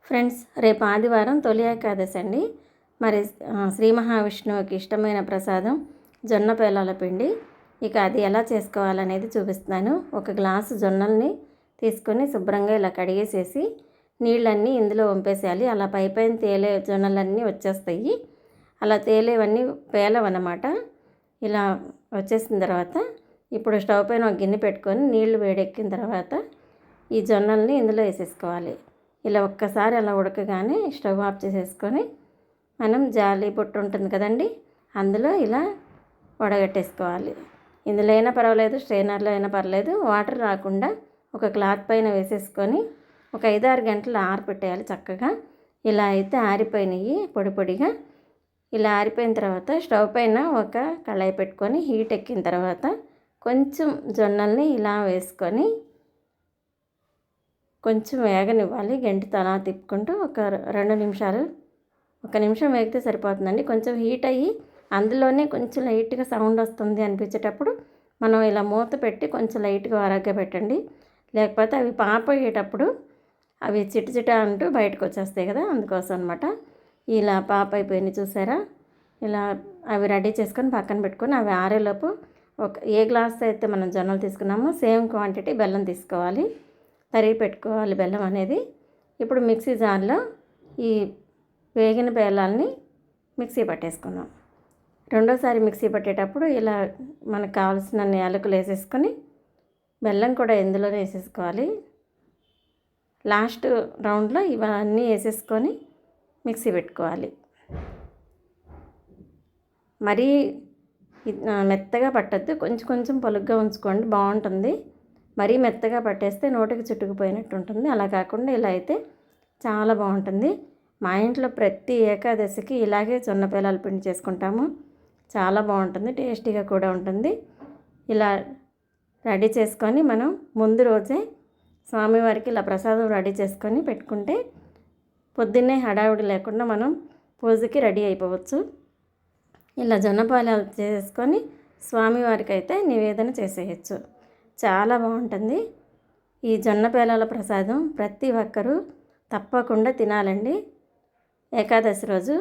Friends, రేపు ఆదివారం తొలి ఏకాదశి అండి. మరి శ్రీ మహావిష్ణువుకి ఇష్టమైన ప్రసాదం జొన్న పేలాల పిండి. ఇక అది ఎలా చేసుకోవాలనేది చూపిస్తున్నాను. ఒక గ్లాసు జొన్నల్ని తీసుకొని శుభ్రంగా ఇలా కడిగేసేసి నీళ్ళన్నీ ఇందులో వంపేసేయాలి. అలా పైపైన తేలే జొన్నలన్నీ వచ్చేస్తాయి. అలా తేలేవన్నీ పేలవన్నమాట. ఇలా వచ్చేసిన తర్వాత ఇప్పుడు స్టవ్ పైన ఒక గిన్నె పెట్టుకొని నీళ్లు వేడెక్కిన తర్వాత ఈ జొన్నల్ని ఇందులో వేసేసుకోవాలి. ఇలా ఒక్కసారి అలా ఉడకగానే స్టవ్ ఆఫ్ చేసేసుకొని మనం జాలి బుట్ట ఉంటుంది కదండి, అందులో ఇలా వడగట్టేసుకోవాలి. ఇందులో అయినా పర్వాలేదు, స్ట్రైనర్లో అయినా పర్లేదు. వాటర్ రాకుండా ఒక క్లాత్ పైన వేసేసుకొని ఒక 5-6 గంటలు ఆరపెట్టేయాలి చక్కగా. ఇలా అయితే ఆరిపోయినాయి పొడి పొడిగా. ఇలా ఆరిపోయిన తర్వాత స్టవ్ పైన ఒక కళాయి పెట్టుకొని హీట్ ఎక్కిన తర్వాత కొంచెం జొన్నల్ని ఇలా వేసుకొని కొంచెం వేగనివ్వాలి. గంటితో అలా తిప్పుకుంటూ ఒక 2 నిమిషాలు, 1 నిమిషం వేగితే సరిపోతుందండి. కొంచెం హీట్ అయ్యి అందులోనే కొంచెం లైట్గా సౌండ్ వస్తుంది అనిపించేటప్పుడు మనం ఇలా మూత పెట్టి కొంచెం లైట్గా వరగ్గా పెట్టండి. లేకపోతే అవి పాపయ్యేటప్పుడు అవి చిటచిట అంటూ బయటకు వచ్చేస్తాయి కదా, అందుకోసం అనమాట. ఇలా పాప అయిపోయినాయి చూసారా. ఇలా అవి రెడీ చేసుకొని పక్కన పెట్టుకొని అవి ఆరేలోపు ఏ గ్లాస్ అయితే మనం జొన్నలు తీసుకున్నామో సేమ్ క్వాంటిటీ బెల్లం తీసుకోవాలి. తరిగి పెట్టుకోవాలి బెల్లం అనేది. ఇప్పుడు మిక్సీ జార్లో ఈ వేగిన బెల్లాన్ని మిక్సీ పట్టేసుకుందాం. రెండోసారి మిక్సీ పట్టేటప్పుడు ఇలా మనకు కావాల్సిన యాలకులు వేసేసుకొని బెల్లం కూడా ఇందులోనే వేసేసుకోవాలి. లాస్ట్ రౌండ్లో ఇవన్నీ వేసేసుకొని మిక్సీ పెట్టుకోవాలి. మరీ మెత్తగా పట్టద్దు, కొంచెం కొంచెం పలుగ్గా ఉంచుకోండి, బాగుంటుంది. మరీ మెత్తగా పట్టేస్తే నోటికి చుట్టుకుపోయినట్టు ఉంటుంది. అలా కాకుండా ఇలా అయితే చాలా బాగుంటుంది. మా ఇంట్లో ప్రతి ఏకాదశికి ఇలాగే జొన్న పేలాల పిండి చేసుకుంటాము. చాలా బాగుంటుంది, టేస్టీగా కూడా ఉంటుంది. ఇలా రెడీ చేసుకొని మనం ముందు రోజే స్వామివారికి ఇలా ప్రసాదం రెడీ చేసుకొని పెట్టుకుంటే పొద్దున్నే హడావుడి లేకుండా మనం పూజకి రెడీ అయిపోవచ్చు. ఇలా జొన్న పేలాలు చేసుకొని స్వామివారికి అయితే నివేదన చేసేయచ్చు. చాలా బాగుంటుంది. ఈ జొన్న పేలాల ప్రసాదం ప్రతి ఒక్కరూ తప్పకుండా తినాలండి. ఏకాదశి రోజు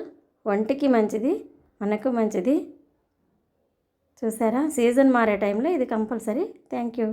ఒంటికి మంచిది, మనకు మంచిది. చూసారా, సీజన్ మారే టైంలో ఇది కంపల్సరీ. Thank you.